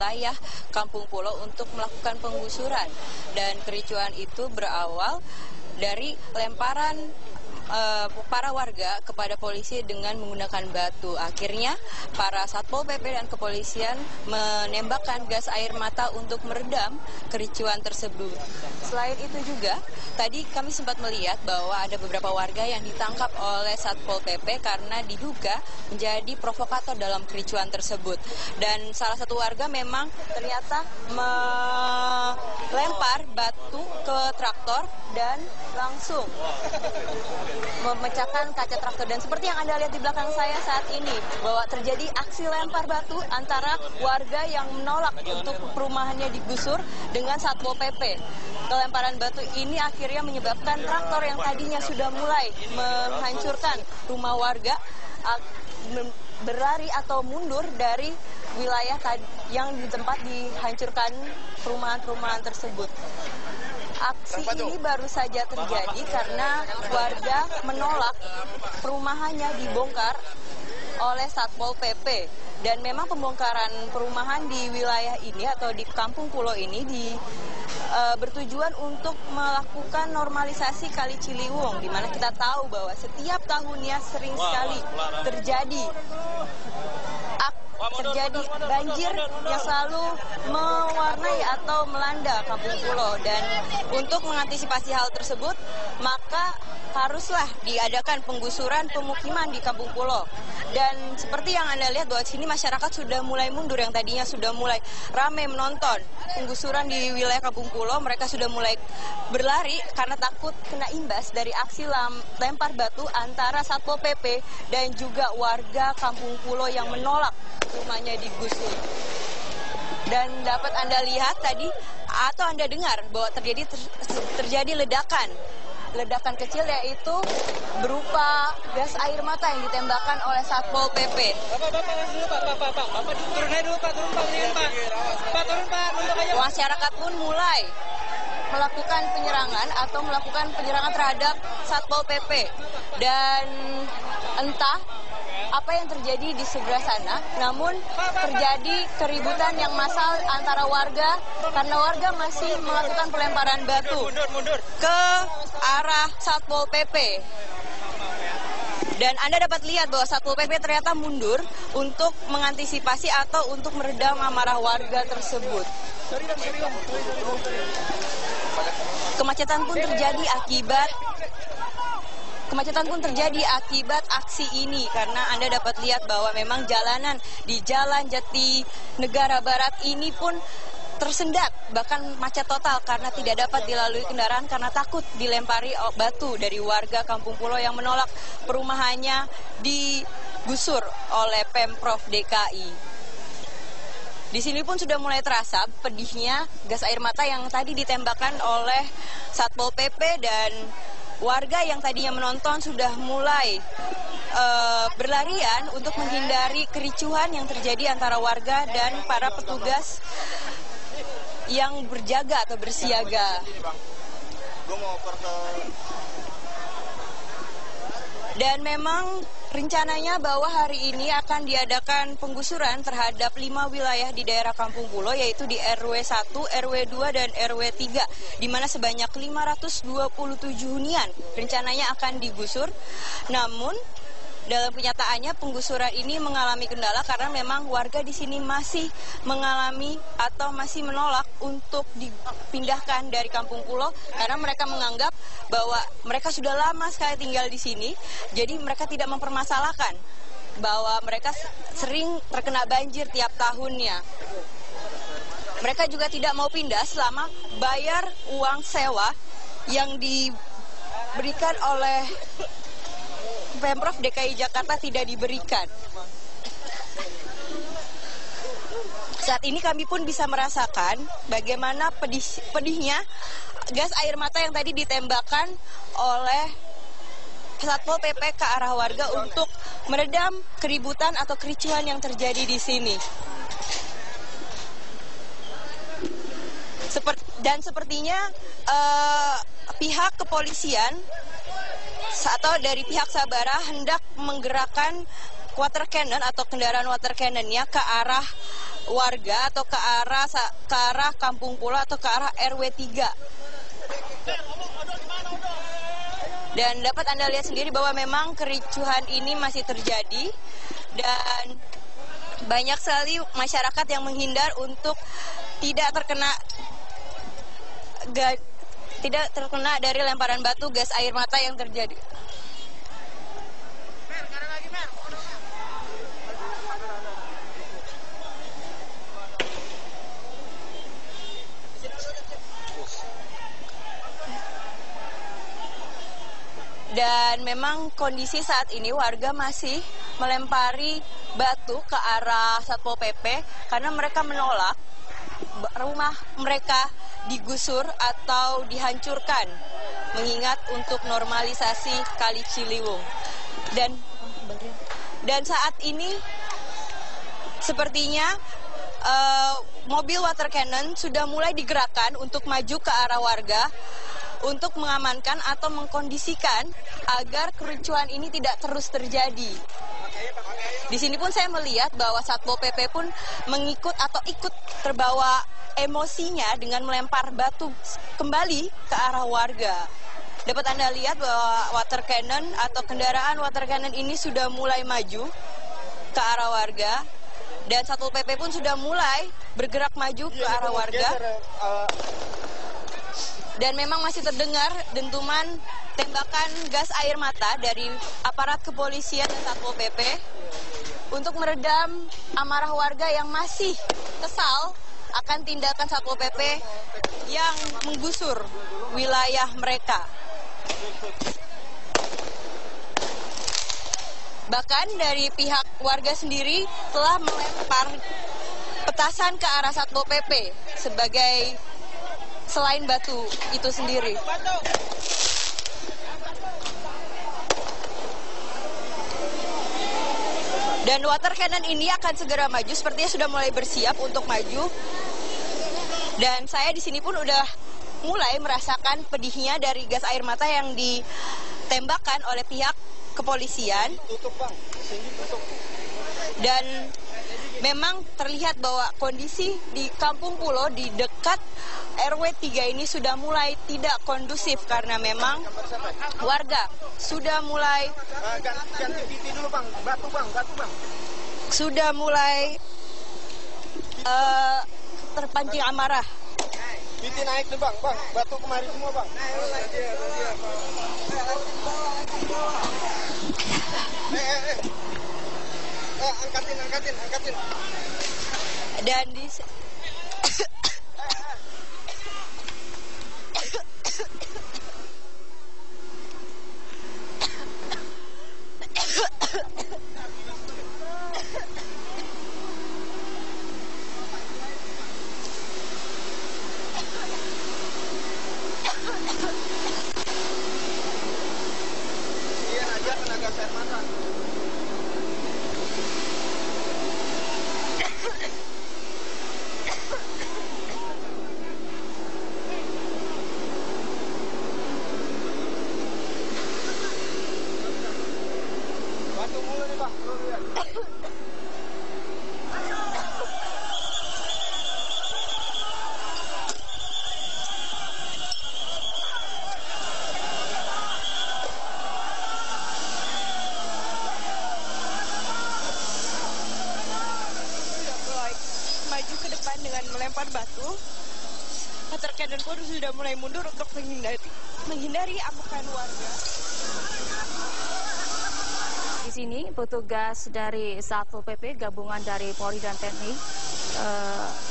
wilayah Kampung Pulo untuk melakukan penggusuran. Dan kericuan itu berawal dari lemparan para warga kepada polisi dengan menggunakan batu. Akhirnya para Satpol PP dan kepolisian menembakkan gas air mata untuk meredam kericuan tersebut. Selain itu juga, tadi kami sempat melihat bahwa ada beberapa warga yang ditangkap oleh Satpol PP karena diduga menjadi provokator dalam kericuan tersebut. Dan salah satu warga memang ternyata melempar batu ke traktor dan langsung memecahkan kaca traktor. Dan seperti yang Anda lihat di belakang saya saat ini, bahwa terjadi aksi lempar batu antara warga yang menolak untuk perumahannya digusur dengan Satpol PP. Kelemparan batu ini akhirnya menyebabkan traktor yang tadinya sudah mulai menghancurkan rumah warga berlari atau mundur dari wilayah yang di tempat dihancurkan perumahan-perumahan tersebut. Aksi ini baru saja terjadi karena warga menolak perumahannya dibongkar oleh Satpol PP. Dan memang pembongkaran perumahan di wilayah ini atau di Kampung Pulo ini bertujuan untuk melakukan normalisasi Kali Ciliwung, di mana kita tahu bahwa setiap tahunnya sering sekali terjadi banjir yang selalu mewarnai atau melanda Kampung Pulo. Dan untuk mengantisipasi hal tersebut, maka haruslah diadakan penggusuran pemukiman di Kampung Pulo. Dan seperti yang Anda lihat bahwa sini masyarakat sudah mulai mundur, yang tadinya sudah mulai ramai menonton penggusuran di wilayah Kampung Pulo, mereka sudah mulai berlari karena takut kena imbas dari aksi lempar batu antara Satpol PP dan juga warga Kampung Pulo yang menolak rumahnya digusur. Dan dapat Anda lihat tadi atau Anda dengar bahwa terjadi ledakan kecil, yaitu berupa gas air mata yang ditembakkan oleh Satpol PP. Masyarakat pun mulai melakukan penyerangan terhadap Satpol PP. Dan entah apa yang terjadi di sebelah sana, namun terjadi keributan yang massal antara warga karena warga masih melakukan pelemparan batu ke arah Satpol PP. Dan Anda dapat lihat bahwa Satpol PP ternyata mundur untuk mengantisipasi atau untuk meredam amarah warga tersebut. Kemacetan pun terjadi akibat aksi ini, karena Anda dapat lihat bahwa memang jalanan di Jalan Jati Negara Barat ini pun tersendat, bahkan macet total karena tidak dapat dilalui kendaraan karena takut dilempari batu dari warga Kampung Pulo yang menolak perumahannya digusur oleh Pemprov DKI. Di sini pun sudah mulai terasa pedihnya gas air mata yang tadi ditembakkan oleh Satpol PP, dan warga yang tadinya menonton sudah mulai berlarian untuk menghindari kericuhan yang terjadi antara warga dan para petugas yang berjaga atau bersiaga. Dan memang rencananya bahwa hari ini akan diadakan penggusuran terhadap 5 wilayah di daerah Kampung Pulo, yaitu di RW 1, RW 2, dan RW 3, di mana sebanyak 527 hunian rencananya akan digusur. Namun dalam kenyataannya penggusuran ini mengalami kendala karena memang warga di sini masih mengalami atau masih menolak untuk dipindahkan dari Kampung Pulo karena mereka menganggap bahwa mereka sudah lama sekali tinggal di sini, jadi mereka tidak mempermasalahkan bahwa mereka sering terkena banjir tiap tahunnya. Mereka juga tidak mau pindah selama bayar uang sewa yang diberikan oleh Pemprov DKI Jakarta tidak diberikan. Saat ini kami pun bisa merasakan bagaimana pedihnya gas air mata yang tadi ditembakkan oleh Satpol PP ke arah warga untuk meredam keributan atau kericuhan yang terjadi di sini. Dan sepertinya pihak kepolisian atau dari pihak Sabara hendak menggerakkan water cannon atau kendaraan water cannonnya ke arah warga atau ke arah Kampung Pulo atau ke arah RW 3. Dan dapat Anda lihat sendiri bahwa memang kericuhan ini masih terjadi dan banyak sekali masyarakat yang menghindar untuk tidak terkena dari lemparan batu gas air mata yang terjadi. Dan memang kondisi saat ini warga masih melempari batu ke arah Satpol PP karena mereka menolak rumah mereka digusur atau dihancurkan mengingat untuk normalisasi Kali Ciliwung. Dan saat ini sepertinya mobil water cannon sudah mulai digerakkan untuk maju ke arah warga untuk mengamankan atau mengkondisikan agar kericuhan ini tidak terus terjadi. Di sini pun saya melihat bahwa Satpol PP pun mengikut atau ikut terbawa emosinya dengan melempar batu kembali ke arah warga. Dapat Anda lihat bahwa water cannon atau kendaraan water cannon ini sudah mulai maju ke arah warga dan Satpol PP pun sudah mulai bergerak maju ke arah warga. Dan memang masih terdengar dentuman tembakan gas air mata dari aparat kepolisian dan Satpol PP untuk meredam amarah warga yang masih kesal akan tindakan Satpol PP yang menggusur wilayah mereka. Bahkan dari pihak warga sendiri telah melempar petasan ke arah Satpol PP sebagai selain batu itu sendiri. Dan water cannon ini akan segera maju, sepertinya sudah mulai bersiap untuk maju. Dan saya di sini pun udah mulai merasakan pedihnya dari gas air mata yang ditembakkan oleh pihak kepolisian. Dan memang terlihat bahwa kondisi di Kampung Pulo di dekat RW 3 ini sudah mulai tidak kondusif karena memang warga sudah mulai ganti PT dulu bang, batu bang. Sudah mulai terpancing amarah. PT naik nih bang, batu kemari semua bang. Angkatin. Dan di Iya aja tenaga air mata. Batu mulu nih bang, lihat. maju ke depan dengan melempar batu. Water cannon pun sudah mulai mundur untuk menghindari amukan warga. Di sini petugas dari Satpol PP gabungan dari Polri dan TNI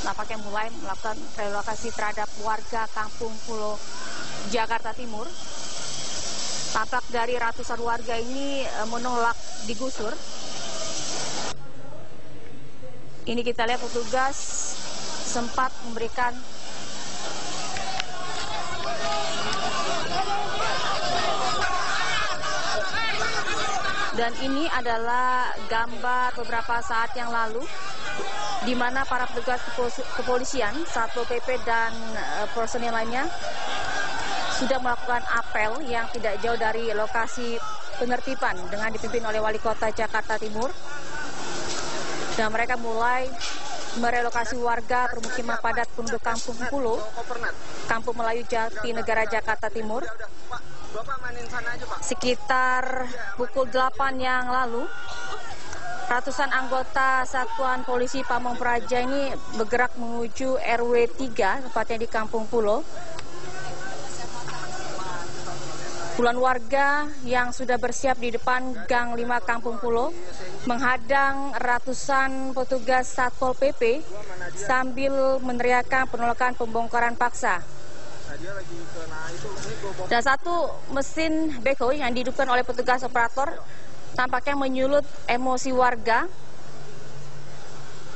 nampaknya mulai melakukan relokasi terhadap warga Kampung Pulo Jakarta Timur. Tampak dari ratusan warga ini menolak digusur. Ini kita lihat petugas sempat memberikan dan ini adalah gambar beberapa saat yang lalu di mana para petugas kepolisian, Satpol PP dan personil lainnya sudah melakukan apel yang tidak jauh dari lokasi penertiban dengan dipimpin oleh Wali Kota Jakarta Timur. Dan mereka mulai merelokasi warga permukiman padat penduduk Kampung Pulo, Kampung Melayu Jatinegara, Jakarta Timur. Sekitar pukul 8 yang lalu, ratusan anggota Satuan Polisi Pamong Praja ini bergerak menuju RW 3, tepatnya di Kampung Pulo. Puluhan warga yang sudah bersiap di depan Gang 5 Kampung Pulo menghadang ratusan petugas Satpol PP sambil meneriakkan penolakan pembongkaran paksa. Dan satu mesin backhoe yang dihidupkan oleh petugas operator tampaknya menyulut emosi warga.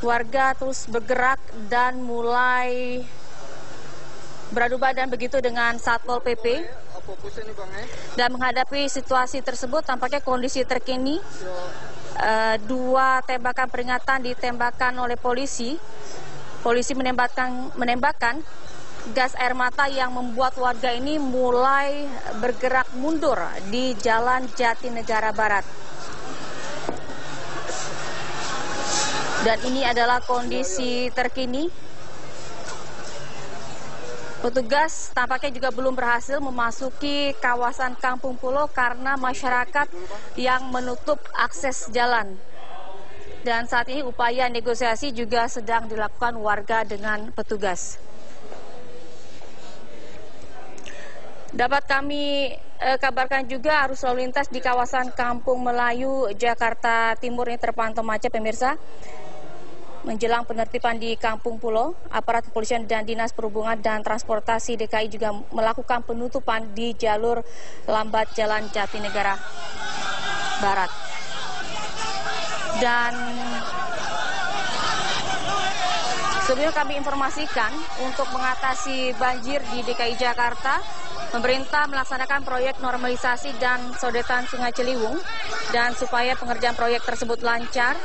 Warga terus bergerak dan mulai beradu badan begitu dengan Satpol PP. Dan menghadapi situasi tersebut, tampaknya kondisi terkini, 2 tembakan peringatan ditembakkan oleh polisi. Polisi menembakkan gas air mata yang membuat warga ini mulai bergerak mundur di Jalan Jatinegara Barat. Dan ini adalah kondisi terkini. Petugas tampaknya juga belum berhasil memasuki kawasan Kampung Pulo karena masyarakat yang menutup akses jalan. Dan saat ini upaya negosiasi juga sedang dilakukan warga dengan petugas. Dapat kami kabarkan juga arus lalu lintas di kawasan Kampung Melayu, Jakarta Timur ini terpantau macet, pemirsa. Menjelang penertiban di Kampung Pulo, aparat kepolisian dan Dinas Perhubungan dan Transportasi DKI juga melakukan penutupan di jalur lambat Jalan Jatinegara Barat. Dan sebelumnya kami informasikan untuk mengatasi banjir di DKI Jakarta, pemerintah melaksanakan proyek normalisasi dan sodetan Sungai Ciliwung, dan supaya pengerjaan proyek tersebut lancar,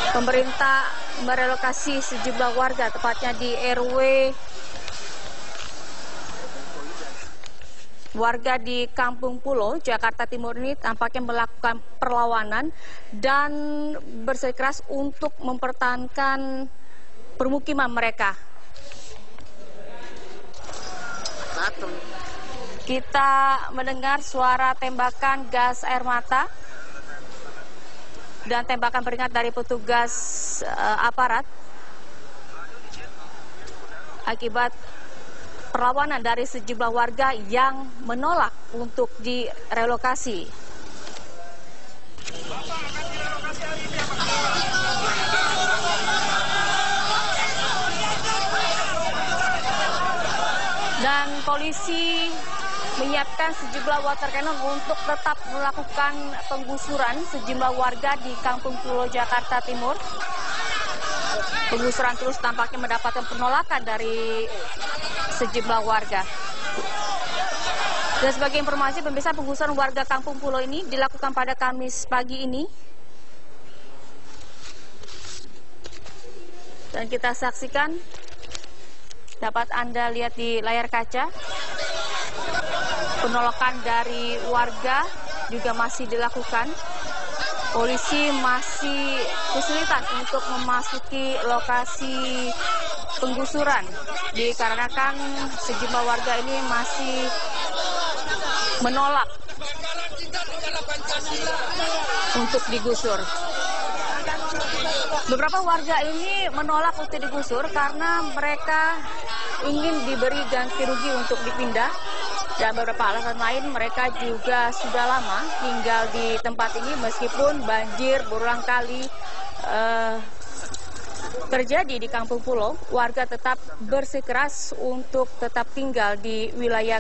pemerintah merelokasi sejumlah warga, tepatnya di RW warga di Kampung Pulo, Jakarta Timur ini tampaknya melakukan perlawanan dan bersikeras untuk mempertahankan permukiman mereka. Kita mendengar suara tembakan gas air mata dan tembakan peringat dari petugas aparat akibat perlawanan dari sejumlah warga yang menolak untuk direlokasi. Dan polisi menyiapkan sejumlah water cannon untuk tetap melakukan penggusuran sejumlah warga di Kampung Pulo, Jakarta Timur. Penggusuran terus tampaknya mendapatkan penolakan dari sejumlah warga. Dan sebagai informasi, pemirsa, penggusuran warga Kampung Pulo ini dilakukan pada Kamis pagi ini. Dan kita saksikan, dapat Anda lihat di layar kaca, penolakan dari warga juga masih dilakukan. Polisi masih kesulitan untuk memasuki lokasi penggusuran dikarenakan sejumlah warga ini masih menolak untuk digusur. Beberapa warga ini menolak untuk digusur karena mereka ingin diberi ganti rugi untuk dipindah. Dan beberapa alasan lain, mereka juga sudah lama tinggal di tempat ini meskipun banjir berulang kali terjadi di Kampung Pulo. Warga tetap bersikeras untuk tetap tinggal di wilayah